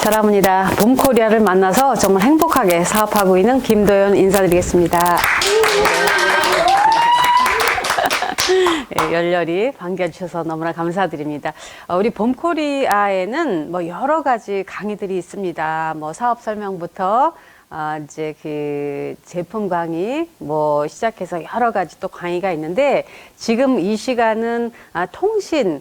사랑합니다. 봄코리아를 만나서 정말 행복하게 사업하고 있는 김도연 인사드리겠습니다. 열렬히 반겨주셔서 너무나 감사드립니다. 우리 봄코리아에는 뭐 여러 가지 강의들이 있습니다. 뭐 사업 설명부터 이제 그 제품 강의 뭐 시작해서 여러 가지 또 강의가 있는데 지금 이 시간은 통신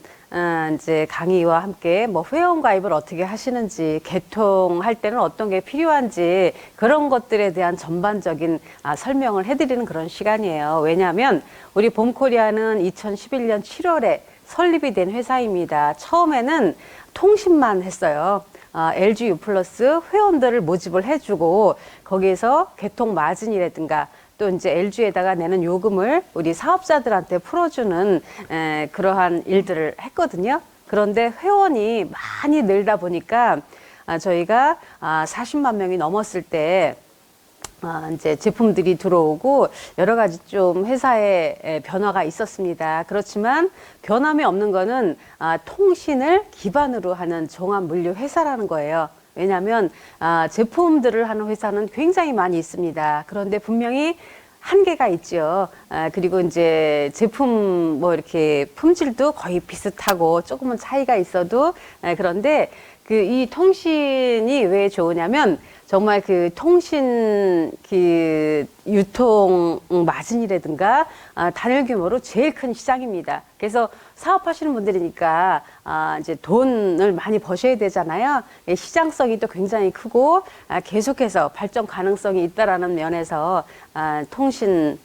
이제 강의와 함께 뭐 회원 가입을 어떻게 하시는지, 개통할 때는 어떤 게 필요한지 그런 것들에 대한 전반적인 설명을 해드리는 그런 시간이에요. 왜냐하면 우리 봄코리아는 2011년 7월에 설립이 된 회사입니다. 처음에는 통신만 했어요. LG U 플러스 회원들을 모집을 해주고 거기에서 개통 마진이라든가 또 이제 LG에다가 내는 요금을 우리 사업자들한테 풀어주는 그러한 일들을 했거든요. 그런데 회원이 많이 늘다 보니까 저희가 40만 명이 넘었을 때 이제 제품들이 들어오고 여러 가지 좀 회사에 변화가 있었습니다. 그렇지만 변함이 없는 거는 통신을 기반으로 하는 종합물류 회사라는 거예요. 왜냐하면 제품들을 하는 회사는 굉장히 많이 있습니다. 그런데 분명히 한계가 있죠. 그리고 이제 제품 뭐 이렇게 품질도 거의 비슷하고 조금은 차이가 있어도 그런데 그 이 통신이 왜 좋으냐면 정말 그 통신 그 유통 마진이라든가 단일 규모로 제일 큰 시장입니다. 그래서 사업하시는 분들이니까 이제 돈을 많이 버셔야 되잖아요. 시장성이 또 굉장히 크고 계속해서 발전 가능성이 있다라는 면에서 통신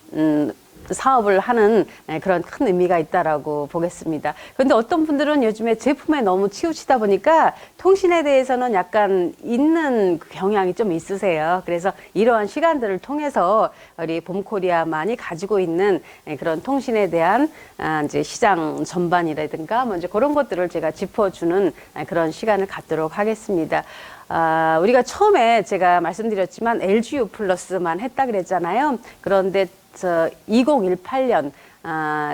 사업을 하는 그런 큰 의미가 있다라고 보겠습니다. 그런데 어떤 분들은 요즘에 제품에 너무 치우치다 보니까 통신에 대해서는 약간 있는 경향이 좀 있으세요. 그래서 이러한 시간들을 통해서 우리 봄코리아만이 가지고 있는 그런 통신에 대한 이제 시장 전반이라든가 뭐 이제 그런 것들을 제가 짚어주는 그런 시간을 갖도록 하겠습니다. 우리가 처음에 제가 말씀드렸지만 LG U 플러스만 했다 그랬잖아요. 그런데 2018년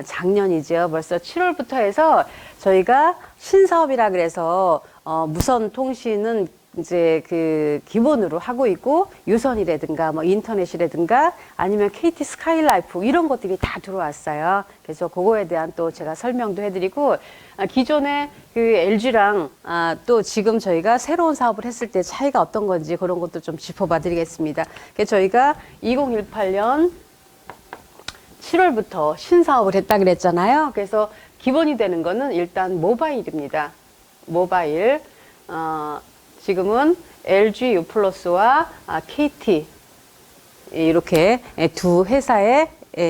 작년이죠. 벌써 7월부터 해서 저희가 신사업이라 그래서 무선 통신은 이제 그 기본으로 하고 있고 유선이라든가 뭐 인터넷이라든가 아니면 KT 스카이라이프 이런 것들이 다 들어왔어요. 그래서 그거에 대한 또 제가 설명도 해드리고 기존에 그 LG랑 또 지금 저희가 새로운 사업을 했을 때 차이가 어떤 건지 그런 것도 좀 짚어봐 드리겠습니다. 그래서 저희가 2018년 7월부터 신사업을 했다 그랬잖아요. 그래서 기본이 되는 거는 일단 모바일입니다. 모바일. 지금은 LG U 플러스와 KT 이렇게 두 회사에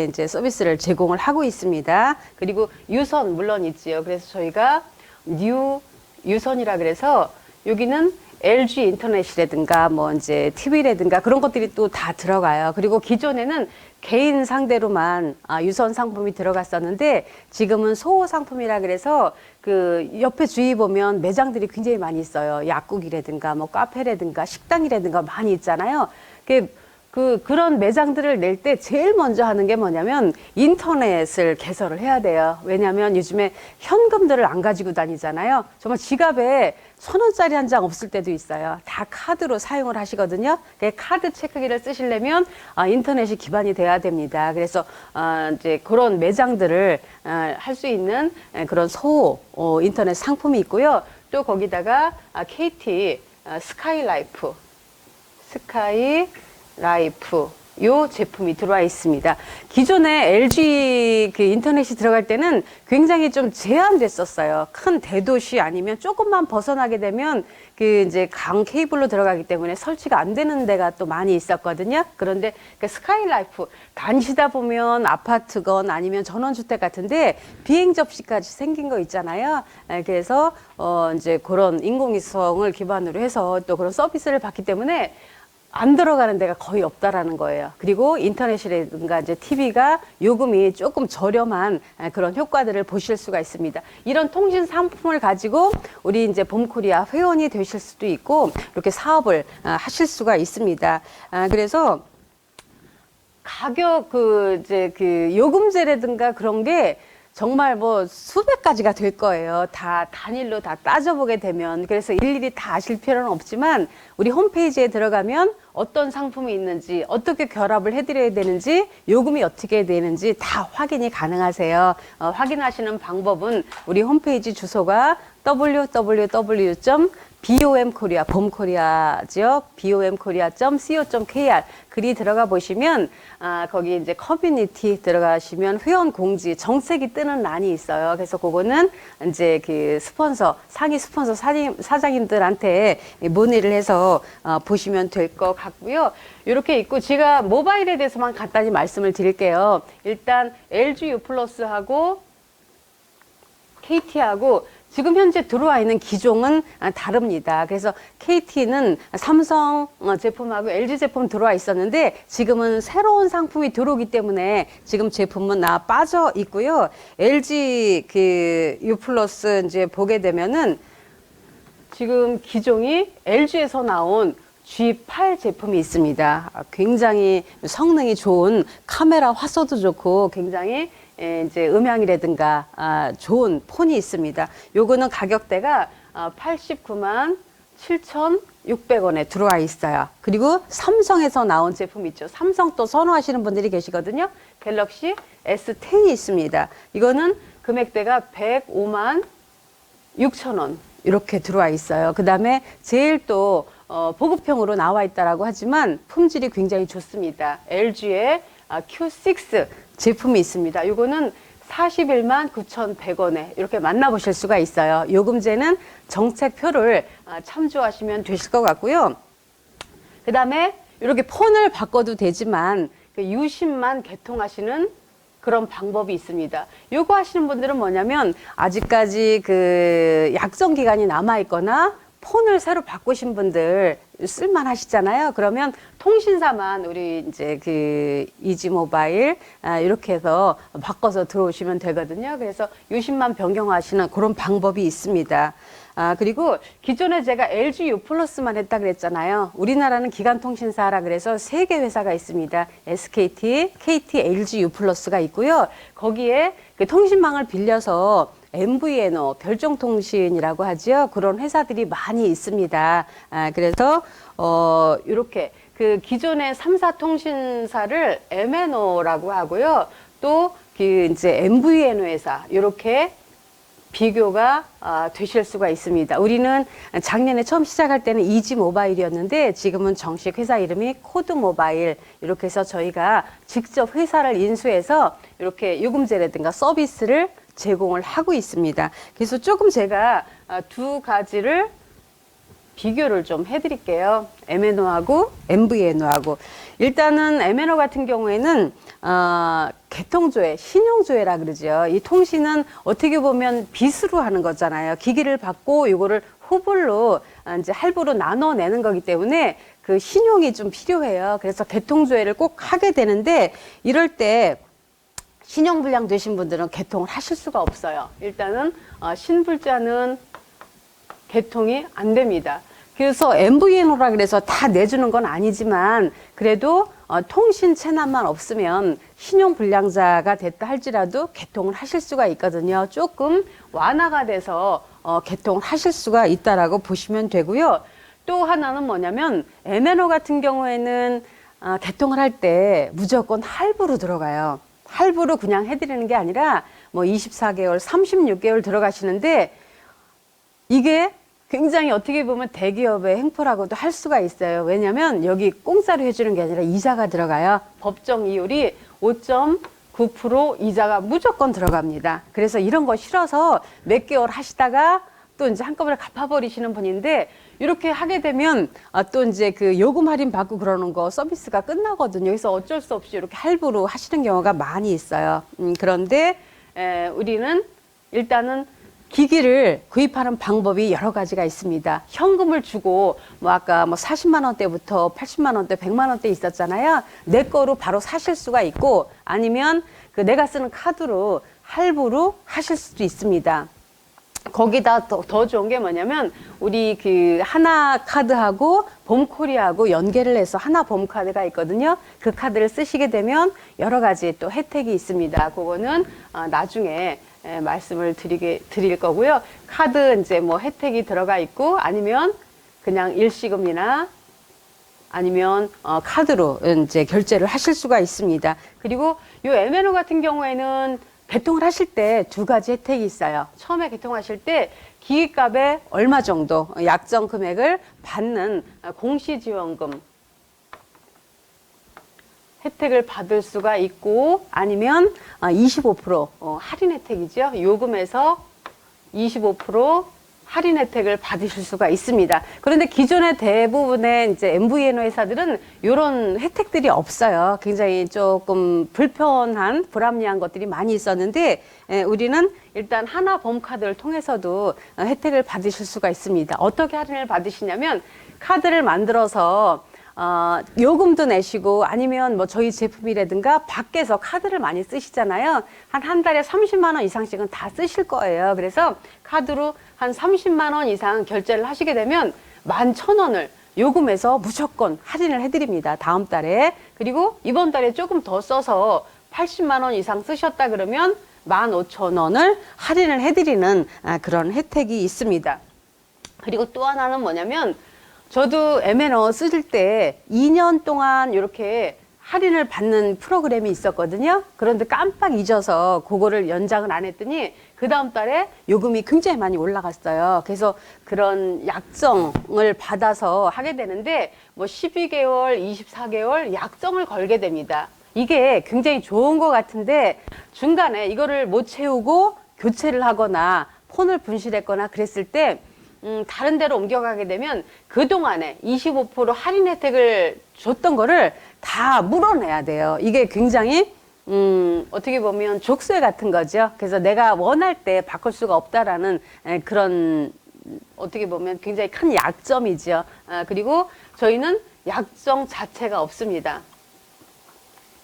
이제 서비스를 제공을 하고 있습니다. 그리고 유선 물론 있지요. 그래서 저희가 뉴 유선이라 그래서 여기는 LG 인터넷이라든가 뭐 이제 TV라든가 그런 것들이 또 다 들어가요. 그리고 기존에는 개인 상대로만 유선 상품이 들어갔었는데 지금은 소호 상품이라 그래서 그 옆에 주위 보면 매장들이 굉장히 많이 있어요. 약국이라든가 뭐 카페라든가 식당이라든가 많이 있잖아요. 그런 매장들을 낼 때 제일 먼저 하는 게 뭐냐면 인터넷을 개설을 해야 돼요. 왜냐하면 요즘에 현금들을 안 가지고 다니잖아요. 정말 지갑에 1,000원짜리 한 장 없을 때도 있어요. 다 카드로 사용을 하시거든요. 카드 체크기를 쓰시려면 인터넷이 기반이 돼야 됩니다. 그래서 이제 그런 매장들을 할 수 있는 그런 소호 인터넷 상품이 있고요. 또 거기다가 KT 스카이라이프 요 제품이 들어와 있습니다. 기존에 LG 그 인터넷이 들어갈 때는 굉장히 좀 제한됐었어요. 큰 대도시 아니면 조금만 벗어나게 되면 그 이제 강 케이블로 들어가기 때문에 설치가 안 되는 데가 또 많이 있었거든요. 그런데 그 스카이라이프 다니시다 보면 아파트건 아니면 전원주택 같은데 비행 접시까지 생긴 거 있잖아요. 그래서 이제 그런 인공위성을 기반으로 해서 또 그런 서비스를 받기 때문에 안 들어가는 데가 거의 없다라는 거예요. 그리고 인터넷이라든가 이제 TV가 요금이 조금 저렴한 그런 효과들을 보실 수가 있습니다. 이런 통신 상품을 가지고 우리 이제 봄코리아 회원이 되실 수도 있고 이렇게 사업을 하실 수가 있습니다. 그래서 가격 이제 요금제라든가 그런 게 정말 뭐 수백 가지가 될 거예요. 다 단일로 다 따져보게 되면. 그래서 일일이 다 아실 필요는 없지만 우리 홈페이지에 들어가면 어떤 상품이 있는지, 어떻게 결합을 해드려야 되는지, 요금이 어떻게 되는지 다 확인이 가능하세요. 확인하시는 방법은 우리 홈페이지 주소가 www.bomkorea, 봄코리아죠. bomkorea.co.kr 글이 들어가 보시면 거기 이제 커뮤니티 들어가시면 회원 공지 정책이 뜨는 란이 있어요. 그래서 그거는 이제 그 스폰서 상위 스폰서 사장님들한테 문의를 해서 보시면 될 것 같고요. 이렇게 있고 제가 모바일에 대해서만 간단히 말씀을 드릴게요. 일단 LG U 플러스하고 KT하고 지금 현재 들어와 있는 기종은 다릅니다. 그래서 KT는 삼성 제품하고 LG 제품 들어와 있었는데 지금은 새로운 상품이 들어오기 때문에 지금 제품은 빠져 있고요. LG 그 U 플러스 이제 보게 되면은 지금 기종이 LG에서 나온 G8 제품이 있습니다. 굉장히 성능이 좋은 카메라 화소도 좋고 굉장히 이제 음향이라든가 좋은 폰이 있습니다. 요거는 가격대가 89만 7,600원에 들어와 있어요. 그리고 삼성에서 나온 제품 있죠. 삼성 또 선호하시는 분들이 계시거든요. 갤럭시 S10이 있습니다. 이거는 금액대가 105만 6천원 이렇게 들어와 있어요. 그 다음에 제일 또 보급형으로 나와 있다라고 하지만 품질이 굉장히 좋습니다. LG의 Q6 제품이 있습니다. 이거는 41만 9,100원에 이렇게 만나보실 수가 있어요. 요금제는 정책표를 참조하시면 되실 것 같고요. 그 다음에 이렇게 폰을 바꿔도 되지만 유심만 개통하시는 그런 방법이 있습니다. 요거 하시는 분들은 뭐냐면 아직까지 그 약정 기간이 남아 있거나 폰을 새로 바꾸신 분들 쓸만 하시잖아요. 그러면 통신사만 우리 이제 그 이지 모바일 이렇게 해서 바꿔서 들어오시면 되거든요. 그래서 유심만 변경하시는 그런 방법이 있습니다. 그리고 기존에 제가 LG U 플러스만 했다 그랬잖아요. 우리나라는 기간통신사라 그래서 3개 회사가 있습니다. SKT, KT, LG U 플러스가 있고요. 거기에 그 통신망을 빌려서 MVNO, 별종통신이라고 하죠. 그런 회사들이 많이 있습니다. 그래서 이렇게 그 기존의 3사 통신사를 MNO라고 하고요. 또 그 이제 MVNO 회사 이렇게 비교가 되실 수가 있습니다. 우리는 작년에 처음 시작할 때는 이지 모바일이었는데 지금은 정식 회사 이름이 코드 모바일 이렇게 해서 저희가 직접 회사를 인수해서 이렇게 요금제라든가 서비스를 제공을 하고 있습니다. 그래서 조금 제가 두 가지를 비교를 좀 해드릴게요. MNO하고 MVNO하고. 일단은 MNO 같은 경우에는 개통조회, 신용조회라 그러죠. 이 통신은 어떻게 보면 빚으로 하는 거잖아요. 기기를 받고 이거를 후불로 이제 할부로 나눠내는 거기 때문에 그 신용이 좀 필요해요. 그래서 개통조회를 꼭 하게 되는데 이럴 때 신용불량 되신 분들은 개통을 하실 수가 없어요. 일단은 신불자는 개통이 안 됩니다. 그래서 MVNO라 그래서 다 내주는 건 아니지만 그래도 통신 체납만 없으면 신용불량자가 됐다 할지라도 개통을 하실 수가 있거든요. 조금 완화가 돼서 개통을 하실 수가 있다라고 보시면 되고요. 또 하나는 뭐냐면 MNO 같은 경우에는 개통을 할 때 무조건 할부로 들어가요. 할부로 그냥 해드리는 게 아니라 뭐 24개월, 36개월 들어가시는데 이게 굉장히 어떻게 보면 대기업의 행포라고도 할 수가 있어요. 왜냐하면 여기 공짜로 해주는 게 아니라 이자가 들어가요. 법정 이율이 5.9% 이자가 무조건 들어갑니다. 그래서 이런 거 싫어서 몇 개월 하시다가 또 이제 한꺼번에 갚아버리시는 분인데 이렇게 하게 되면 또 이제 그 요금 할인 받고 그러는 거 서비스가 끝나거든요. 그래서 어쩔 수 없이 이렇게 할부로 하시는 경우가 많이 있어요. 그런데 우리는 일단은 기기를 구입하는 방법이 여러 가지가 있습니다. 현금을 주고 뭐 아까 뭐 40만 원대부터 80만 원대, 100만 원대 있었잖아요. 내 거로 바로 사실 수가 있고 아니면 그 내가 쓰는 카드로 할부로 하실 수도 있습니다. 거기다 더 좋은 게 뭐냐면 우리 그 하나 카드하고 봄코리하고 연계를 해서 하나 봄 카드가 있거든요. 그 카드를 쓰시게 되면 여러 가지 또 혜택이 있습니다. 그거는 나중에 말씀을 드릴 거고요. 카드 이제 뭐 혜택이 들어가 있고 아니면 그냥 일시금이나 아니면 카드로 이제 결제를 하실 수가 있습니다. 그리고 요 MNO 같은 경우에는 개통을 하실 때 두 가지 혜택이 있어요. 처음에 개통하실 때 기기값에 얼마 정도 약정 금액을 받는 공시지원금 혜택을 받을 수가 있고 아니면 25% 할인 혜택이죠. 요금에서 25% 할인 혜택을 받으실 수가 있습니다. 그런데 기존의 대부분의 이제 MVNO 회사들은 이런 혜택들이 없어요. 굉장히 조금 불편한, 불합리한 것들이 많이 있었는데, 우리는 일단 하나범카드를 통해서도 혜택을 받으실 수가 있습니다. 어떻게 할인을 받으시냐면, 카드를 만들어서 요금도 내시고 아니면 뭐 저희 제품이라든가 밖에서 카드를 많이 쓰시잖아요. 한 달에 30만 원 이상씩은 다 쓰실 거예요. 그래서 카드로 한 30만 원 이상 결제를 하시게 되면 11,000원을 요금에서 무조건 할인을 해드립니다. 다음 달에. 그리고 이번 달에 조금 더 써서 80만 원 이상 쓰셨다 그러면 15,000원을 할인을 해드리는 그런 혜택이 있습니다. 그리고 또 하나는 뭐냐면 저도 MNO 쓸 때 2년 동안 이렇게 할인을 받는 프로그램이 있었거든요. 그런데 깜빡 잊어서 그거를 연장을 안 했더니 그 다음 달에 요금이 굉장히 많이 올라갔어요. 그래서 그런 약정을 받아서 하게 되는데 뭐 12개월, 24개월 약정을 걸게 됩니다. 이게 굉장히 좋은 것 같은데 중간에 이거를 못 채우고 교체를 하거나 폰을 분실했거나 그랬을 때 다른 데로 옮겨가게 되면 그동안에 25% 할인 혜택을 줬던 거를 다 물어내야 돼요. 이게 굉장히 어떻게 보면 족쇄 같은 거죠. 그래서 내가 원할 때 바꿀 수가 없다라는 그런 어떻게 보면 굉장히 큰 약점이죠. 그리고 저희는 약정 자체가 없습니다.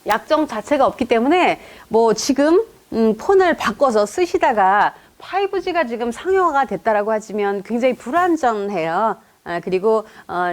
약정 자체가 없기 때문에 뭐 지금 폰을 바꿔서 쓰시다가 5G가 지금 상용화가 됐다라고 하지만 굉장히 불안전해요. 그리고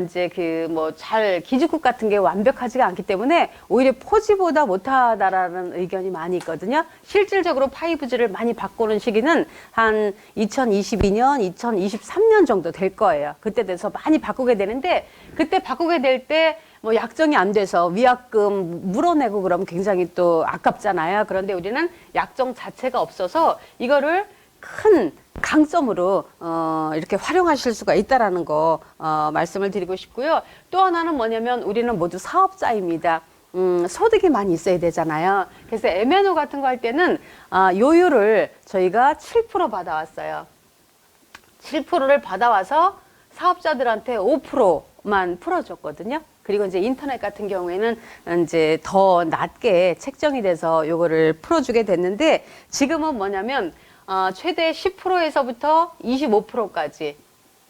이제 그 뭐 잘 기지국 같은 게 완벽하지가 않기 때문에 오히려 4G보다 못하다라는 의견이 많이 있거든요. 실질적으로 5G를 많이 바꾸는 시기는 한 2022년, 2023년 정도 될 거예요. 그때 돼서 많이 바꾸게 되는데 그때 바꾸게 될 때 뭐 약정이 안 돼서 위약금 물어내고 그러면 굉장히 또 아깝잖아요. 그런데 우리는 약정 자체가 없어서 이거를 큰 강점으로 이렇게 활용하실 수가 있다라는 거 말씀을 드리고 싶고요. 또 하나는 뭐냐면 우리는 모두 사업자입니다. 소득이 많이 있어야 되잖아요. 그래서 MNO 같은 거 할 때는 요율을 저희가 7% 받아왔어요. 7%를 받아와서 사업자들한테 5%만 풀어줬거든요. 그리고 이제 인터넷 같은 경우에는 이제 더 낮게 책정이 돼서 요거를 풀어주게 됐는데 지금은 뭐냐면 최대 10%에서부터 25%까지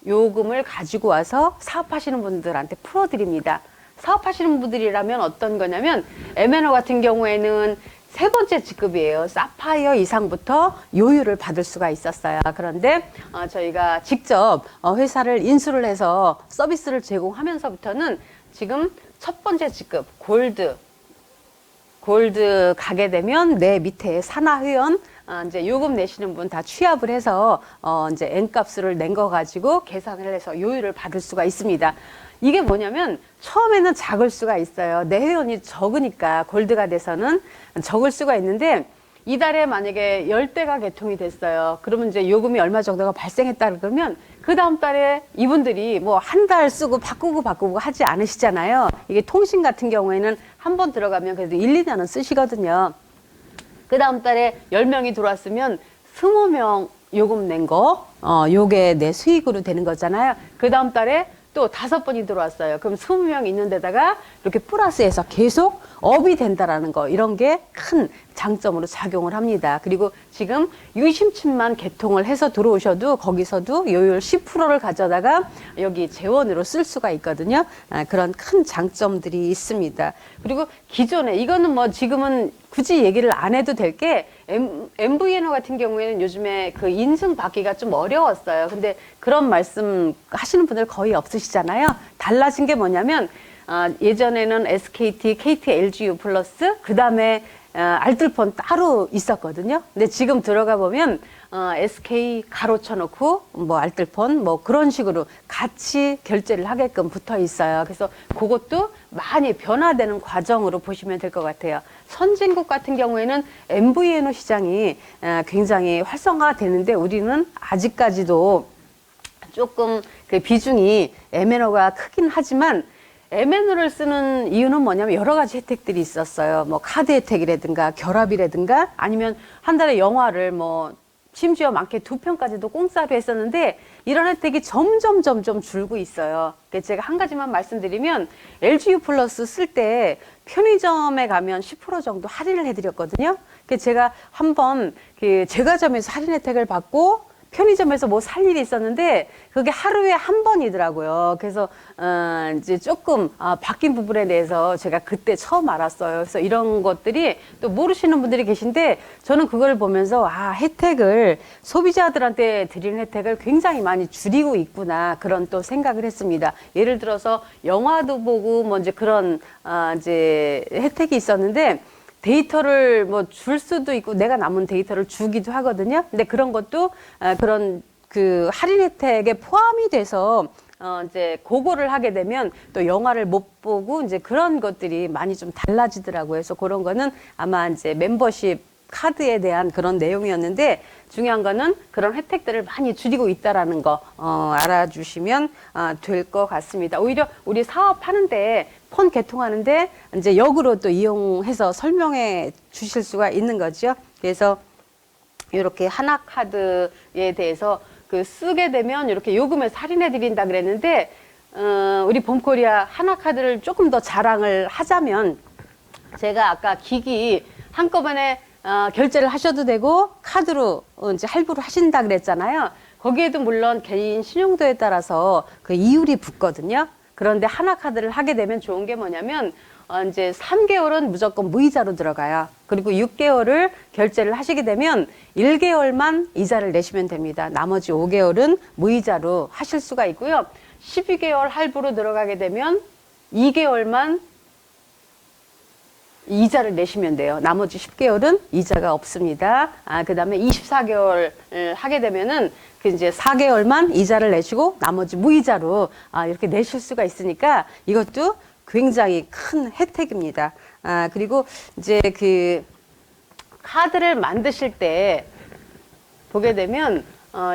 요금을 가지고 와서 사업하시는 분들한테 풀어드립니다. 사업하시는 분들이라면 어떤 거냐면 MNO 같은 경우에는 세 번째 직급이에요. 사파이어 이상부터 요율을 받을 수가 있었어요. 그런데 저희가 직접 회사를 인수를 해서 서비스를 제공하면서부터는 지금 첫 번째 직급 골드 가게 되면 내 밑에 산하회원 이제 요금 내시는 분 다 취합을 해서 이제 N값을 낸 거 가지고 계산을 해서 요율을 받을 수가 있습니다. 이게 뭐냐면 처음에는 작을 수가 있어요. 내 회원이 적으니까 골드가 돼서는 적을 수가 있는데 이달에 만약에 10대가 개통이 됐어요. 그러면 이제 요금이 얼마 정도가 발생했다 그러면 그 다음 달에 이분들이 뭐 한 달 쓰고 바꾸고 하지 않으시잖아요. 이게 통신 같은 경우에는 한 번 들어가면 그래도 1, 2년은 쓰시거든요. 그 다음 달에 10명이 들어왔으면 20명 요금 낸 거, 요게 내 수익으로 되는 거잖아요. 그 다음 달에 또 5번이 들어왔어요. 그럼 20명 있는 데다가 이렇게 플러스해서 계속 업이 된다라는 거, 이런 게 큰 장점으로 작용을 합니다. 그리고 지금 유심칩만 개통을 해서 들어오셔도 거기서도 요율 10%를 가져다가 여기 재원으로 쓸 수가 있거든요. 그런 큰 장점들이 있습니다. 그리고 기존에 이거는 뭐 지금은 굳이 얘기를 안 해도 될 게 MVNO 같은 경우에는 요즘에 그 인증받기가 좀 어려웠어요. 근데 그런 말씀 하시는 분들 거의 없으시잖아요. 달라진 게 뭐냐면 예전에는 SKT, KT, LGU 플러스 그다음에 알뜰폰 따로 있었거든요. 근데 지금 들어가 보면 SK 가로 쳐놓고 뭐 알뜰폰 뭐 그런 식으로 같이 결제를 하게끔 붙어 있어요. 그래서 그것도 많이 변화되는 과정으로 보시면 될 것 같아요. 선진국 같은 경우에는 MVNO 시장이 굉장히 활성화가 되는데 우리는 아직까지도 조금 그 비중이 MNO가 크긴 하지만 MNO를 쓰는 이유는 뭐냐면 여러 가지 혜택들이 있었어요. 뭐 카드 혜택이라든가 결합이라든가 아니면 한 달에 영화를 뭐 심지어 많게 2편까지도 공짜로 했었는데 이런 혜택이 점점 줄고 있어요. 제가 한 가지만 말씀드리면 LGU 플러스 쓸 때 편의점에 가면 10% 정도 할인을 해드렸거든요. 제가 한번 그 제과점에서 할인 혜택을 받고 편의점에서 뭐 살 일이 있었는데 그게 하루에 한 번이더라고요. 그래서 이제 조금 바뀐 부분에 대해서 제가 그때 처음 알았어요. 그래서 이런 것들이 또 모르시는 분들이 계신데 저는 그걸 보면서 혜택을 소비자들한테 드리는 혜택을 굉장히 많이 줄이고 있구나 그런 또 생각을 했습니다. 예를 들어서 영화도 보고 뭐 이제 그런 이제 혜택이 있었는데 데이터를 뭐 줄 수도 있고 내가 남은 데이터를 주기도 하거든요. 근데 그런 것도 그런 그 할인 혜택에 포함이 돼서 이제 그거를 하게 되면 또 영화를 못 보고 이제 그런 것들이 많이 좀 달라지더라고요. 그래서 그런 거는 아마 이제 멤버십 카드에 대한 그런 내용이었는데 중요한 거는 그런 혜택들을 많이 줄이고 있다라는 거 알아주시면 될 것 같습니다. 오히려 우리 사업하는데 폰 개통하는데 이제 역으로 또 이용해서 설명해 주실 수가 있는 거죠. 그래서 이렇게 하나카드에 대해서 그 쓰게 되면 이렇게 요금을 할인해 드린다 그랬는데 우리 봄코리아 하나카드를 조금 더 자랑을 하자면 제가 아까 기기 한꺼번에 결제를 하셔도 되고 카드로 이제 할부를 하신다 그랬잖아요. 거기에도 물론 개인 신용도에 따라서 그 이율이 붙거든요. 그런데 하나카드를 하게 되면 좋은 게 뭐냐면 이제 3개월은 무조건 무이자로 들어가요. 그리고 6개월을 결제를 하시게 되면 1개월만 이자를 내시면 됩니다. 나머지 5개월은 무이자로 하실 수가 있고요. 12개월 할부로 들어가게 되면 2개월만 이자를 내시면 돼요. 나머지 10개월은 이자가 없습니다. 그 다음에 24개월 하게 되면은 그 이제 4개월만 이자를 내시고 나머지 무이자로 이렇게 내실 수가 있으니까 이것도 굉장히 큰 혜택입니다. 그리고 이제 그 카드를 만드실 때 보게 되면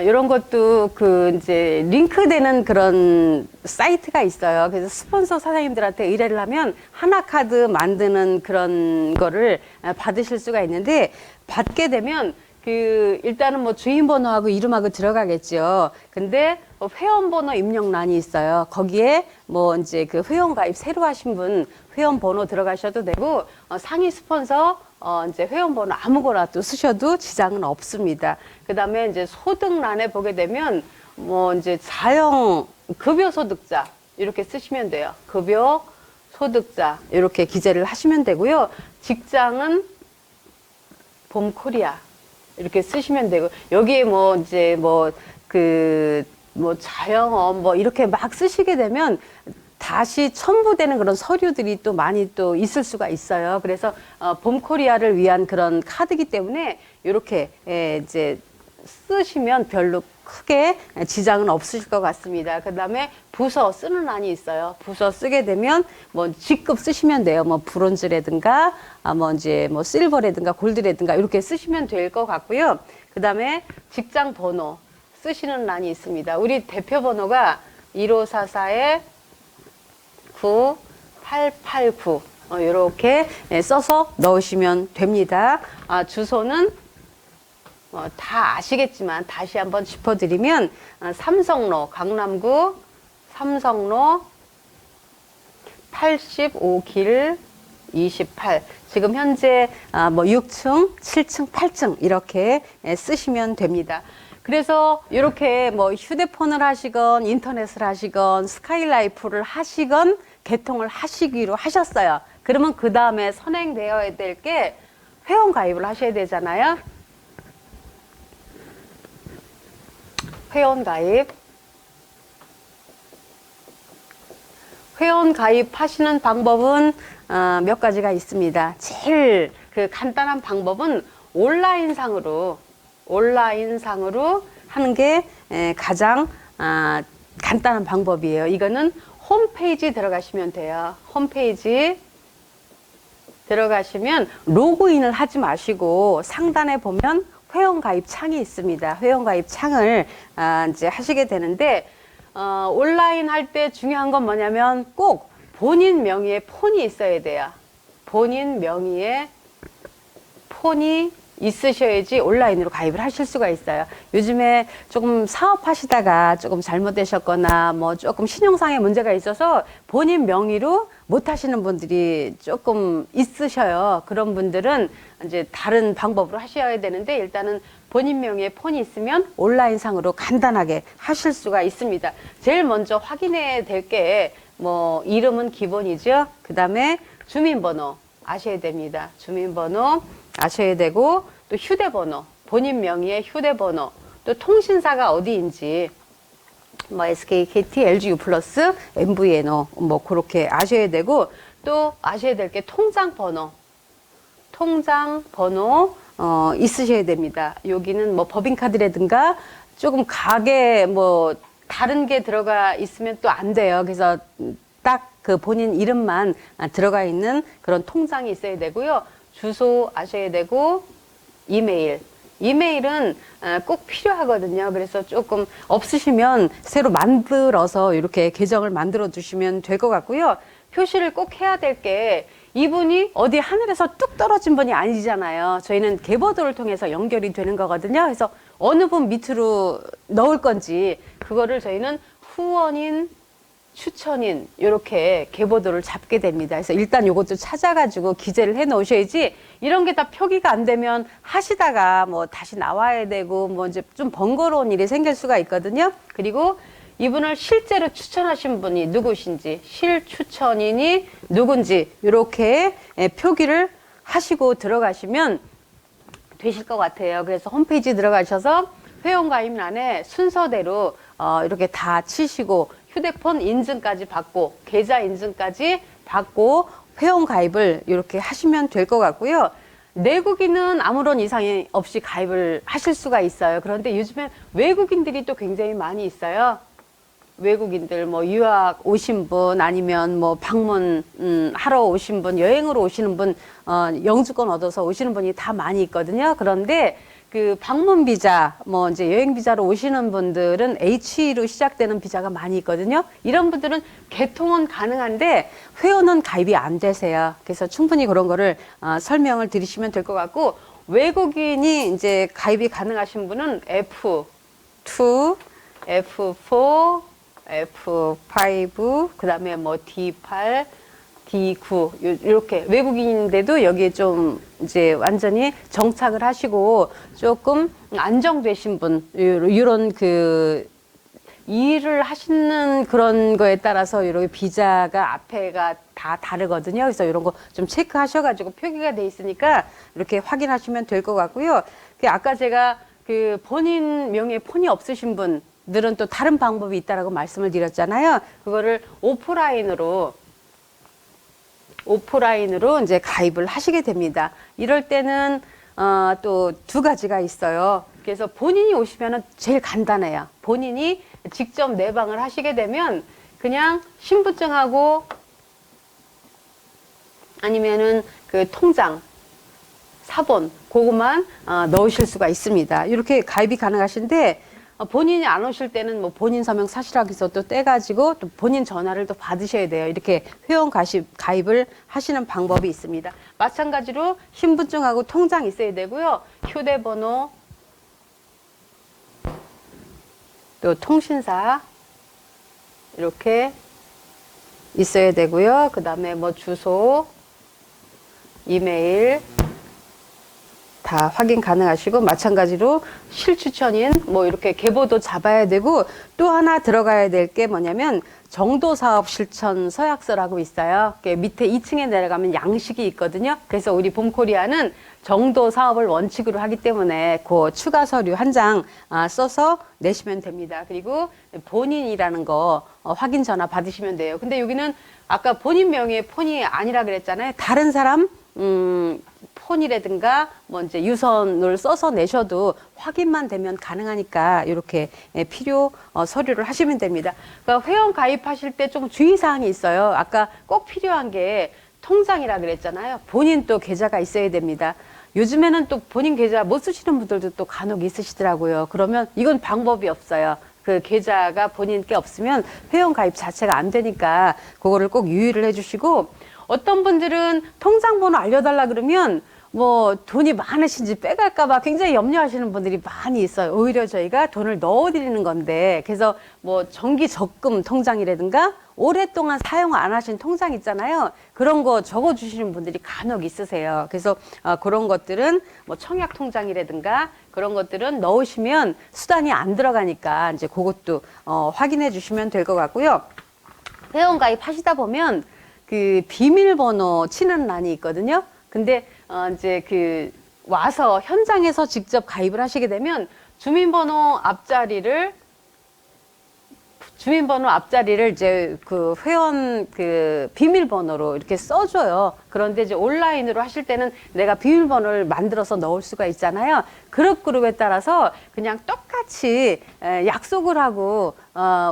이런 것도 그 이제 링크되는 그런 사이트가 있어요. 그래서 스폰서 사장님들한테 의뢰를 하면 하나카드 만드는 그런 거를 받으실 수가 있는데 받게 되면 그 일단은 뭐 주인번호하고 이름하고 들어가겠죠. 근데 회원번호 입력란이 있어요. 거기에 뭐 이제 그 회원가입 새로 하신 분 회원번호 들어가셔도 되고 상위 스폰서 이제 회원번호 아무거나 또 쓰셔도 지장은 없습니다. 그 다음에 이제 소득란에 보게 되면 뭐 이제 자영 급여 소득자 이렇게 쓰시면 돼요. 급여 소득자 이렇게 기재를 하시면 되고요. 직장은 봄코리아 이렇게 쓰시면 되고 여기에 뭐 이제 뭐 자영업 뭐 이렇게 막 쓰시게 되면 다시 첨부되는 그런 서류들이 또 많이 또 있을 수가 있어요. 그래서 봄코리아를 위한 그런 카드이기 때문에 이렇게 이제 쓰시면 별로 크게 지장은 없으실 것 같습니다. 그 다음에 부서 쓰는 란이 있어요. 부서 쓰게 되면 뭐 직급 쓰시면 돼요. 뭐 브론즈라든가 뭐 이제 뭐 실버라든가 골드라든가 이렇게 쓰시면 될 것 같고요. 그 다음에 직장 번호 쓰시는 란이 있습니다. 우리 대표 번호가 1544-98889 이렇게 써서 넣으시면 됩니다. 주소는 다 아시겠지만 다시 한번 짚어드리면 삼성로 강남구 삼성로 85길 28 지금 현재 뭐 6층, 7층, 8층 이렇게 쓰시면 됩니다. 그래서 이렇게 뭐 휴대폰을 하시건 인터넷을 하시건 스카이라이프를 하시건 개통을 하시기로 하셨어요. 그러면 그 다음에 선행되어야 될 게 회원 가입을 하셔야 되잖아요. 회원 가입. 회원 가입하시는 방법은 몇 가지가 있습니다. 제일 그 간단한 방법은 온라인상으로 하는 게 가장 간단한 방법이에요. 이거는 홈페이지 들어가시면 돼요. 홈페이지 들어가시면 로그인을 하지 마시고 상단에 보면 회원 가입 창이 있습니다. 회원 가입 창을 이제 하시게 되는데 온라인 할 때 중요한 건 뭐냐면 꼭 본인 명의의 폰이 있어야 돼요. 본인 명의의 폰이 있으셔야지 온라인으로 가입을 하실 수가 있어요. 요즘에 조금 사업하시다가 조금 잘못되셨거나 뭐 조금 신용상의 문제가 있어서 본인 명의로 못 하시는 분들이 조금 있으셔요. 그런 분들은 이제 다른 방법으로 하셔야 되는데 일단은 본인 명의의 폰이 있으면 온라인상으로 간단하게 하실 수가 있습니다. 제일 먼저 확인해야 될 게 뭐 이름은 기본이죠. 그 다음에 주민번호 아셔야 됩니다. 주민번호 아셔야 되고 또 휴대번호, 본인 명의의 휴대번호, 또 통신사가 어디인지 뭐 SKKT, LGU+, MVNO 뭐 그렇게 아셔야 되고 또 아셔야 될 게 통장번호 있으셔야 됩니다. 여기는 뭐 법인카드라든가 조금 가게 뭐 다른 게 들어가 있으면 또 안 돼요. 그래서 딱 그 본인 이름만 들어가 있는 그런 통장이 있어야 되고요. 주소 아셔야 되고 이메일은 꼭 필요하거든요. 그래서 조금 없으시면 새로 만들어서 이렇게 계정을 만들어 주시면 될 것 같고요. 표시를 꼭 해야 될 게 이분이 어디 하늘에서 뚝 떨어진 분이 아니잖아요. 저희는 계보도를 통해서 연결이 되는 거거든요. 그래서 어느 분 밑으로 넣을 건지 그거를 저희는 후원인, 추천인 이렇게 계보도를 잡게 됩니다. 그래서 일단 요것도 찾아가지고 기재를 해 놓으셔야지 이런 게 다 표기가 안 되면 하시다가 뭐 다시 나와야 되고 뭐 이제 좀 번거로운 일이 생길 수가 있거든요. 그리고 이분을 실제로 추천하신 분이 누구신지, 실추천인이 누군지 이렇게 표기를 하시고 들어가시면 되실 것 같아요. 그래서 홈페이지 들어가셔서 회원가입란에 순서대로 이렇게 다 치시고 휴대폰 인증까지 받고 계좌 인증까지 받고 회원 가입을 이렇게 하시면 될 것 같고요. 내국인은 아무런 이상이 없이 가입을 하실 수가 있어요. 그런데 요즘에 외국인들이 또 굉장히 많이 있어요. 외국인들 뭐 유학 오신 분 아니면 뭐 방문 하러 오신 분, 여행으로 오시는 분, 영주권 얻어서 오시는 분이 다 많이 있거든요. 그런데 그 방문 비자, 뭐 이제 여행 비자로 오시는 분들은 H로 시작되는 비자가 많이 있거든요. 이런 분들은 개통은 가능한데 회원은 가입이 안 되세요. 그래서 충분히 그런 거를 설명을 드리시면 될 것 같고, 외국인이 이제 가입이 가능하신 분은 F2, F4, F5, 그 다음에 뭐 D8, D9 이렇게 외국인인데도 여기에 좀 이제 완전히 정착을 하시고 조금 안정되신 분, 이런 그 일을 하시는 그런 거에 따라서 이렇게 비자가 앞에가 다 다르거든요. 그래서 이런 거 좀 체크하셔가지고 표기가 돼 있으니까 이렇게 확인하시면 될 것 같고요. 아까 제가 그 본인 명의의 폰이 없으신 분들은 또 다른 방법이 있다라고 말씀을 드렸잖아요. 그거를 오프라인으로 이제 가입을 하시게 됩니다. 이럴 때는 또 두 가지가 있어요. 그래서 본인이 오시면은 제일 간단해요. 본인이 직접 내방을 하시게 되면 그냥 신분증하고 아니면은 그 통장 사본 그것만 넣으실 수가 있습니다. 이렇게 가입이 가능하신데 본인이 안 오실 때는 뭐 본인 서명 사실하기서 또 떼가지고 또 본인 전화를 또 받으셔야 돼요. 이렇게 회원 가입을 하시는 방법이 있습니다. 마찬가지로 신분증하고 통장 있어야 되고요. 휴대번호, 또 통신사 이렇게 있어야 되고요. 그 다음에 뭐 주소, 이메일 다 다 확인 가능하시고, 마찬가지로 실추천인 뭐 이렇게 계보도 잡아야 되고, 또 하나 들어가야 될 게 뭐냐면 정도사업 실천 서약서라고 있어요. 밑에 2층에 내려가면 양식이 있거든요. 그래서 우리 봄코리아는 정도 사업을 원칙으로 하기 때문에 그 추가 서류 한 장 써서 내시면 됩니다. 그리고 본인이라는 거 확인 전화 받으시면 돼요. 근데 여기는 아까 본인 명의의 폰이 아니라 그랬잖아요. 다른 사람 폰이라든가 뭐 이제 유선을 써서 내셔도 확인만 되면 가능하니까 이렇게 필요 서류를 하시면 됩니다. 그러니까 회원 가입하실 때 좀 주의사항이 있어요. 아까 꼭 필요한 게 통장이라 그랬잖아요. 본인 또 계좌가 있어야 됩니다. 요즘에는 또 본인 계좌 못 쓰시는 분들도 또 간혹 있으시더라고요. 그러면 이건 방법이 없어요. 그 계좌가 본인께 없으면 회원 가입 자체가 안 되니까 그거를 꼭 유의를 해주시고, 어떤 분들은 통장 번호 알려달라 그러면 뭐 돈이 많으신지 빼갈까봐 굉장히 염려하시는 분들이 많이 있어요. 오히려 저희가 돈을 넣어드리는 건데, 그래서 뭐 정기 적금 통장이라든가 오랫동안 사용 안 하신 통장 있잖아요. 그런 거 적어주시는 분들이 간혹 있으세요. 그래서 그런 것들은 뭐 청약 통장이라든가 그런 것들은 넣으시면 수당이 안 들어가니까 이제 그것도 확인해 주시면 될 것 같고요. 회원 가입하시다 보면 그 비밀번호 치는欄이 있거든요. 근데 이제 그 와서 현장에서 직접 가입을 하시게 되면 주민번호 앞자리를 이제 그 회원 그 비밀번호로 이렇게 써줘요. 그런데 이제 온라인으로 하실 때는 내가 비밀번호를 만들어서 넣을 수가 있잖아요. 그룹에 따라서 그냥 똑같이 약속을 하고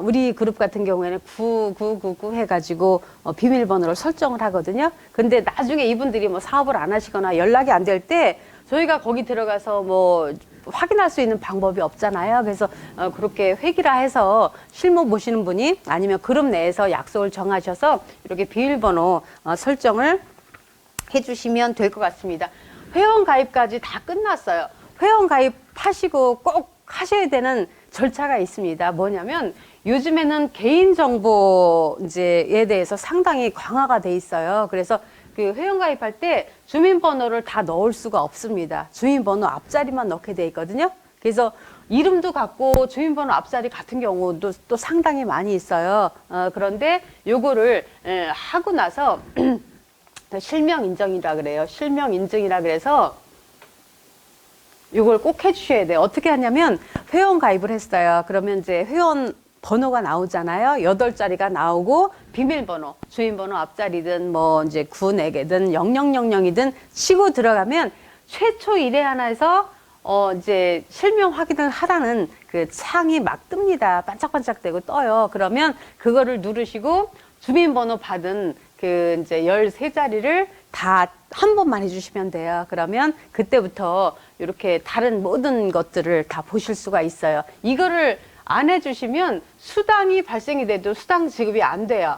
우리 그룹 같은 경우에는 9999 해가지고 비밀번호를 설정을 하거든요. 근데 나중에 이분들이 뭐 사업을 안 하시거나 연락이 안 될 때 저희가 거기 들어가서 뭐 확인할 수 있는 방법이 없잖아요. 그래서 그렇게 회기라 해서 실무 보시는 분이 아니면 그룹 내에서 약속을 정하셔서 이렇게 비밀번호 설정을 해주시면 될 것 같습니다. 회원 가입까지 다 끝났어요. 회원 가입하시고 꼭 하셔야 되는 절차가 있습니다. 뭐냐면 요즘에는 개인정보에 대해서 상당히 강화가 돼 있어요. 그래서 그 회원가입할 때 주민번호를 다 넣을 수가 없습니다. 주민번호 앞자리만 넣게 돼 있거든요. 그래서 이름도 같고 주민번호 앞자리 같은 경우도 또 상당히 많이 있어요. 그런데 요거를 하고 나서 실명 인정이라 그래요. 실명 인증이라 그래서 요걸 꼭 해주셔야 돼요. 어떻게 하냐면 회원 가입을 했어요. 그러면 이제 회원 번호가 나오잖아요. 8자리가 나오고 비밀번호, 주민번호 앞자리든 뭐 이제 94개든 0000이든 치고 들어가면 최초 1회 하나에서 이제 실명 확인을 하라는 그 창이 막 뜹니다. 반짝반짝대고 떠요. 그러면 그거를 누르시고 주민번호 받은 그 이제 13자리를 다 한 번만 해주시면 돼요. 그러면 그때부터 이렇게 다른 모든 것들을 다 보실 수가 있어요. 이거를 안 해주시면 수당이 발생이 돼도 수당 지급이 안 돼요.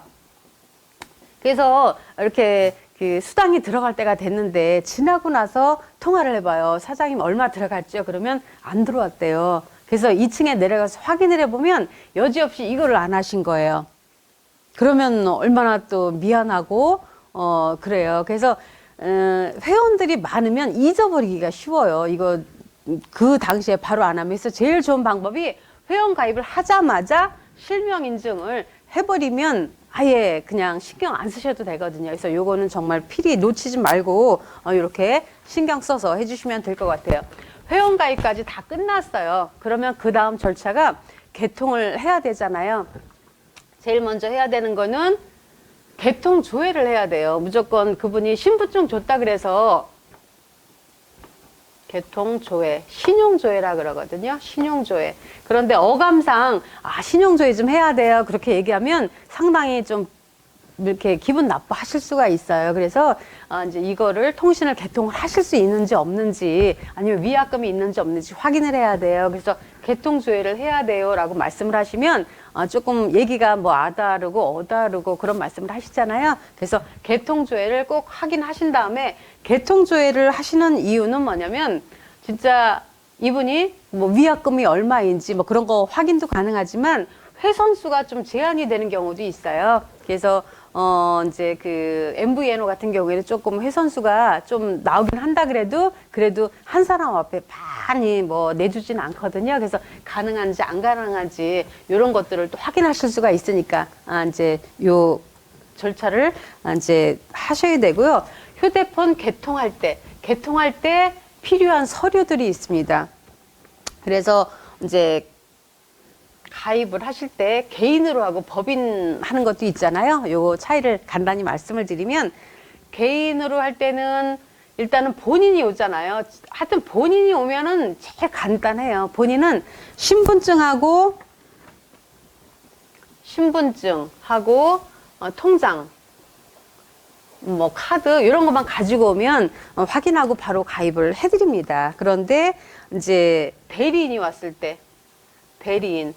그래서 이렇게 그 수당이 들어갈 때가 됐는데 지나고 나서 통화를 해봐요. 사장님 얼마 들어갔죠? 그러면 안 들어왔대요. 그래서 2층에 내려가서 확인을 해보면 여지없이 이거를 안 하신 거예요. 그러면 얼마나 또 미안하고 그래요. 그래서 회원들이 많으면 잊어버리기가 쉬워요. 이거 그 당시에 바로 안 하면서 제일 좋은 방법이 회원 가입을 하자마자 실명 인증을 해버리면 아예 그냥 신경 안 쓰셔도 되거든요. 그래서 요거는 정말 필히 놓치지 말고 이렇게 신경 써서 해주시면 될 것 같아요. 회원 가입까지 다 끝났어요. 그러면 그 다음 절차가 개통을 해야 되잖아요. 제일 먼저 해야 되는 거는 개통 조회를 해야 돼요. 무조건 그분이 신분증 줬다 그래서 개통조회, 신용조회라 그러거든요. 신용조회. 그런데 어감상 신용조회 좀 해야 돼요. 그렇게 얘기하면 상당히 좀 이렇게 기분 나빠하실 수가 있어요. 그래서 이제 이거를 통신을 개통을 하실 수 있는지 없는지 아니면 위약금이 있는지 없는지 확인을 해야 돼요. 그래서 개통조회를 해야 돼요라고 말씀을 하시면 조금 얘기가 뭐 아다르고 어다르고 그런 말씀을 하시잖아요. 그래서 개통조회를 꼭 확인하신 다음에 개통조회를 하시는 이유는 뭐냐면 진짜 이분이 뭐 위약금이 얼마인지 뭐 그런 거 확인도 가능하지만 회선수가 좀 제한이 되는 경우도 있어요. 그래서 이제 그 MVNO 같은 경우에는 조금 회선수가 좀 나오긴 한다 그래도 한 사람 앞에 많이 뭐 내주진 않거든요. 그래서 가능한지 안 가능한지 이런 것들을 또 확인하실 수가 있으니까 이제 요 절차를 이제 하셔야 되고요. 휴대폰 개통할 때 필요한 서류들이 있습니다. 그래서 이제 가입을 하실 때 개인으로 하고 법인 하는 것도 있잖아요. 요 차이를 간단히 말씀을 드리면 개인으로 할 때는 일단은 본인이 오잖아요. 하여튼 본인이 오면은 제일 간단해요. 본인은 신분증하고 통장 뭐 카드 이런 것만 가지고 오면 확인하고 바로 가입을 해드립니다. 그런데 이제 대리인이 왔을 때 대리인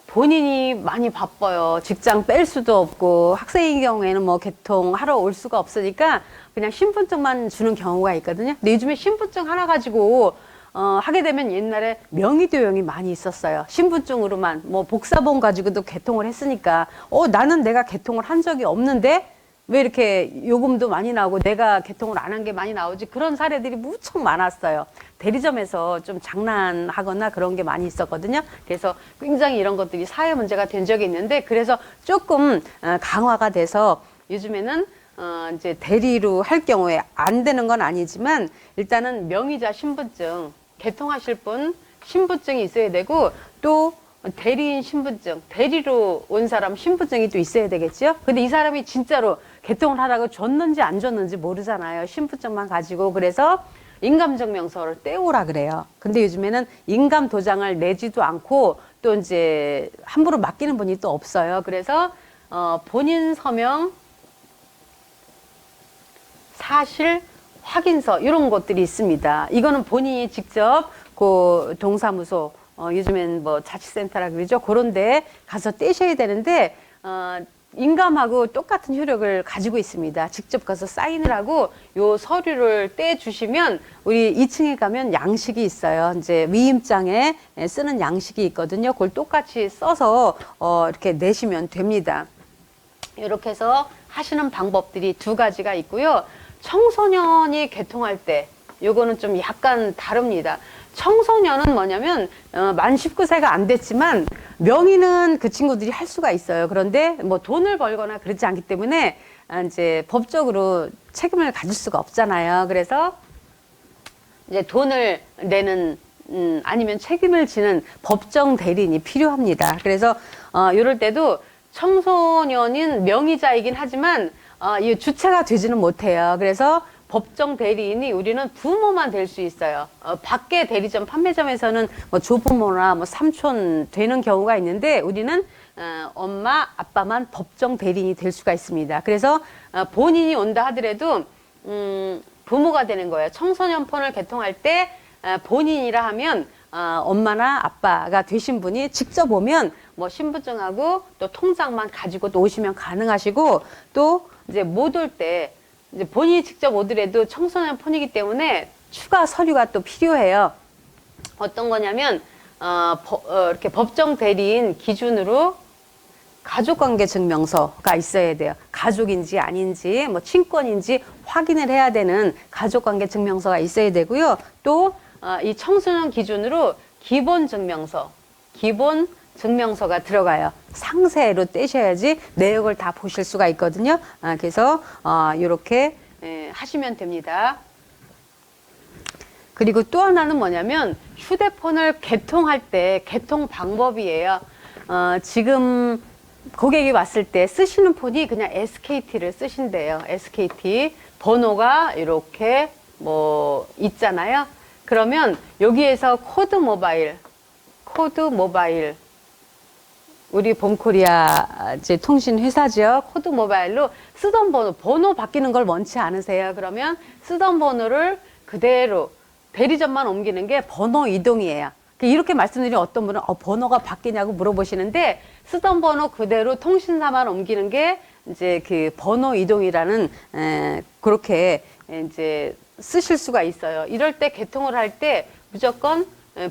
본인이 많이 바빠요. 직장 뺄 수도 없고 학생인 경우에는 뭐 개통하러 올 수가 없으니까 그냥 신분증만 주는 경우가 있거든요. 근데 요즘에 신분증 하나 가지고 하게 되면 옛날에 명의도용이 많이 있었어요. 신분증으로만 뭐 복사본 가지고도 개통을 했으니까 나는 내가 개통을 한 적이 없는데 왜 이렇게 요금도 많이 나오고 내가 개통을 안 한 게 많이 나오지? 그런 사례들이 무척 많았어요. 대리점에서 좀 장난하거나 그런 게 많이 있었거든요. 그래서 굉장히 이런 것들이 사회 문제가 된 적이 있는데 그래서 조금 강화가 돼서 요즘에는 이제 대리로 할 경우에 안 되는 건 아니지만 일단은 명의자 신분증 개통하실 분 신분증이 있어야 되고 또 대리인 신분증, 대리로 온 사람 신분증이 또 있어야 되겠죠? 근데 이 사람이 진짜로 개통을 하라고 줬는지 안 줬는지 모르잖아요. 신분증만 가지고. 그래서 인감증명서를 떼오라 그래요. 근데 요즘에는 인감 도장을 내지도 않고 또 이제 함부로 맡기는 분이 또 없어요. 그래서 본인 서명, 사실 확인서 이런 것들이 있습니다. 이거는 본인이 직접 그 동사무소 요즘엔 뭐 자치센터라 그러죠. 그런데 가서 떼셔야 되는데 인감하고 똑같은 효력을 가지고 있습니다. 직접 가서 사인을 하고 요 서류를 떼 주시면 우리 2층에 가면 양식이 있어요. 이제 위임장에 쓰는 양식이 있거든요. 그걸 똑같이 써서 이렇게 내시면 됩니다. 이렇게 해서 하시는 방법들이 두 가지가 있고요. 청소년이 개통할 때 요거는 좀 약간 다릅니다. 청소년은 뭐냐면 만 19세가 안 됐지만 명의는 그 친구들이 할 수가 있어요. 그런데 뭐 돈을 벌거나 그렇지 않기 때문에 이제 법적으로 책임을 가질 수가 없잖아요. 그래서 이제 돈을 내는 아니면 책임을 지는 법정 대리인이 필요합니다. 그래서 이럴 때도 청소년인 명의자이긴 하지만 이 주체가 되지는 못해요. 그래서 법정 대리인이 우리는 부모만 될 수 있어요. 밖에 대리점 판매점에서는 뭐 조부모나 뭐 삼촌 되는 경우가 있는데 우리는 엄마 아빠만 법정 대리인이 될 수가 있습니다. 그래서 본인이 온다 하더라도 부모가 되는 거예요. 청소년 폰을 개통할 때 본인이라 하면 엄마나 아빠가 되신 분이 직접 오면 뭐 신분증하고 또 통장만 가지고 또 오시면 가능하시고 또 이제 못 올 때 이제 본인이 직접 오더라도 청소년 폰이기 때문에 추가 서류가 또 필요해요. 어떤 거냐면 이렇게 법정 대리인 기준으로 가족관계 증명서가 있어야 돼요. 가족인지 아닌지 뭐 친권인지 확인을 해야 되는 가족관계 증명서가 있어야 되고요. 또 이 청소년 기준으로 기본 증명서가 들어가요. 상세로 떼셔야지 내역을 다 보실 수가 있거든요. 그래서 이렇게 하시면 됩니다. 그리고 또 하나는 뭐냐면 휴대폰을 개통할 때 개통 방법이에요. 지금 고객이 왔을 때 쓰시는 폰이 그냥 SKT를 쓰신대요. SKT 번호가 이렇게 뭐 있잖아요. 그러면 여기에서 코드 모바일 우리 봄코리아 이제 통신 회사죠. 코드 모바일로 쓰던 번호 바뀌는 걸 원치 않으세요. 그러면 쓰던 번호를 그대로 대리점만 옮기는 게 번호 이동이에요. 이렇게 말씀드리면 어떤 분은 번호가 바뀌냐고 물어보시는데 쓰던 번호 그대로 통신사만 옮기는 게 이제 그 번호 이동이라는 그렇게 이제 쓰실 수가 있어요. 이럴 때 개통을 할 때 무조건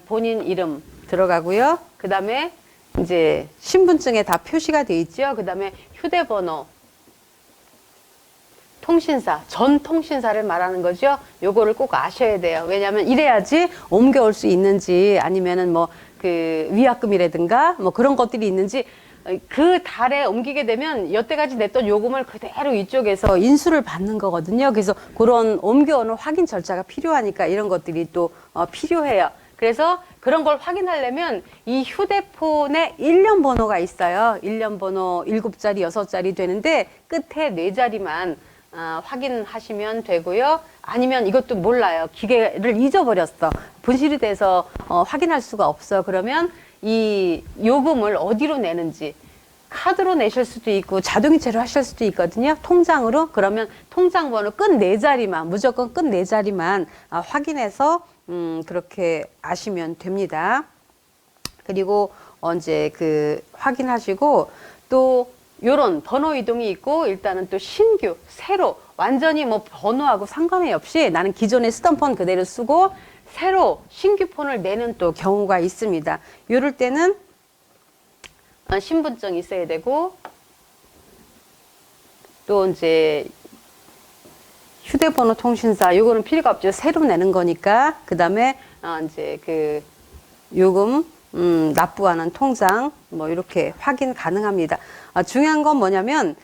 본인 이름 들어가고요. 그 다음에 이제 신분증에 다 표시가 돼 있죠. 그 다음에 휴대번호, 통신사, 전 통신사를 말하는 거죠. 요거를 꼭 아셔야 돼요. 왜냐하면 이래야지 옮겨올 수 있는지 아니면은 뭐 그 위약금이라든가 뭐 그런 것들이 있는지 그 달에 옮기게 되면 여태까지 냈던 요금을 그대로 이쪽에서 인수를 받는 거거든요. 그래서 그런 옮겨오는 확인 절차가 필요하니까 이런 것들이 또 필요해요. 그래서 그런 걸 확인하려면 이 휴대폰에 일련 번호가 있어요. 일련 번호 7자리, 6자리 되는데 끝에 4자리만 확인하시면 되고요. 아니면 이것도 몰라요. 기계를 잊어버렸어. 분실이 돼서 확인할 수가 없어. 그러면 이 요금을 어디로 내는지 카드로 내실 수도 있고 자동이체로 하실 수도 있거든요. 통장으로. 그러면 통장 번호 끝 4자리만 무조건 끝 4자리만 확인해서 그렇게 아시면 됩니다. 그리고 언제 그 확인하시고 또 요런 번호 이동이 있고 일단은 또 신규, 새로 완전히 뭐 번호하고 상관이 없이 나는 기존에 쓰던 폰 그대로 쓰고 새로 신규 폰을 내는 또 경우가 있습니다. 요럴 때는 신분증 있어야 되고 또 이제 휴대번호 통신사 요거는 필요가 없죠. 새로 내는 거니까. 그 다음에 이제 그 요금 납부하는 통장 뭐 이렇게 확인 가능합니다. 중요한 건 뭐냐면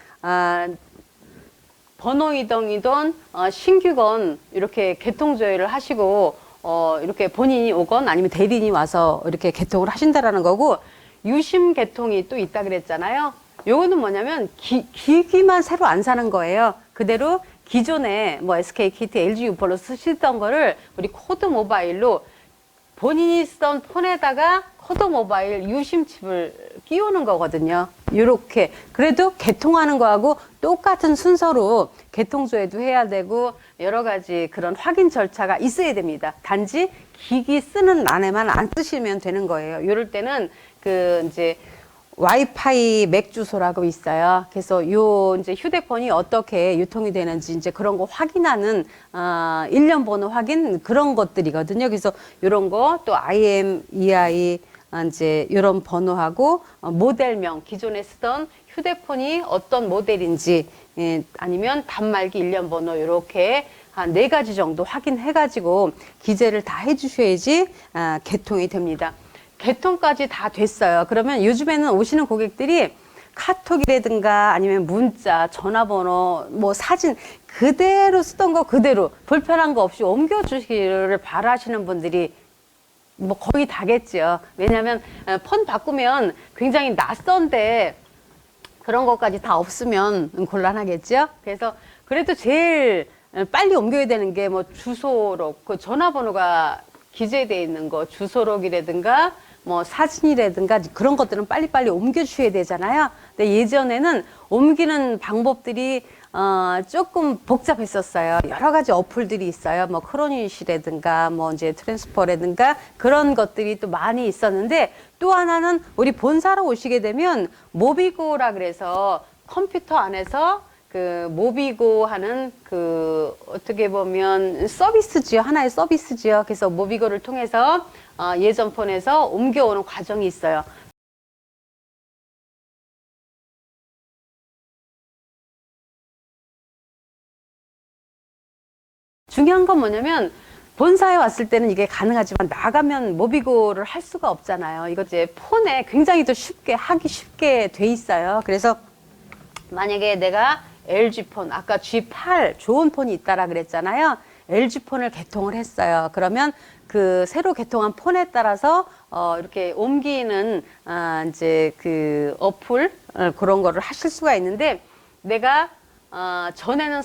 번호 이동이든 신규건 이렇게 개통 조회를 하시고 이렇게 본인이 오건 아니면 대리인이 와서 이렇게 개통을 하신다라는 거고 유심 개통이 또 있다 그랬잖아요. 요거는 뭐냐면 기기만 새로 안 사는 거예요. 그대로 기존에 뭐 SKKT, LG유폴로 쓰시던 거를 우리 코드 모바일로 본인이 쓰던 폰에다가 코드 모바일 유심칩을 끼우는 거거든요. 이렇게 그래도 개통하는 거하고 똑같은 순서로 개통조회도 해야 되고 여러 가지 그런 확인 절차가 있어야 됩니다. 단지 기기 쓰는 안에만 안 쓰시면 되는 거예요. 이럴 때는 그 이제 와이파이 맥 주소라고 있어요. 그래서 요 이제 휴대폰이 어떻게 유통이 되는지 이제 그런 거 확인하는 일련 번호 확인 그런 것들이거든요. 그래서 요런 거 또 IMEI 이제 요런 번호하고 모델명 기존에 쓰던 휴대폰이 어떤 모델인지 아니면 단말기 일련 번호 요렇게 한 4가지 정도 확인해 가지고 기재를 다 해 주셔야지 개통이 됩니다. 개통까지 다 됐어요. 그러면 요즘에는 오시는 고객들이 카톡이라든가 아니면 문자, 전화번호, 뭐 사진 그대로 쓰던 거 그대로 불편한 거 없이 옮겨주시기를 바라시는 분들이 뭐 거의 다겠죠. 왜냐하면 폰 바꾸면 굉장히 낯선데 그런 것까지 다 없으면 곤란하겠죠. 그래서 그래도 제일 빨리 옮겨야 되는 게 뭐 주소록, 그 전화번호가 기재되어 있는 거, 주소록이라든가 뭐 사진이라든가 그런 것들은 빨리빨리 옮겨주셔야 되잖아요. 근데 예전에는 옮기는 방법들이 조금 복잡했었어요. 여러 가지 어플들이 있어요. 뭐 크로닛이라든가 뭐 이제 트랜스퍼라든가 그런 것들이 또 많이 있었는데 또 하나는 우리 본사로 오시게 되면 모비고라 그래서 컴퓨터 안에서 그 모비고 하는 그 어떻게 보면 서비스지요. 하나의 서비스지요. 그래서 모비고를 통해서 예전 폰에서 옮겨오는 과정이 있어요. 중요한 건 뭐냐면 본사에 왔을 때는 이게 가능하지만 나가면 모비고를 할 수가 없잖아요. 이거 이제 폰에 굉장히 또 쉽게 하기 쉽게 돼 있어요. 그래서 만약에 내가 LG폰, 아까 G8 좋은 폰이 있다라 그랬잖아요. LG폰을 개통을 했어요. 그러면 그 새로 개통한 폰에 따라서 이렇게 옮기는 이제 그 어플 그런 거를 하실 수가 있는데 내가 전에는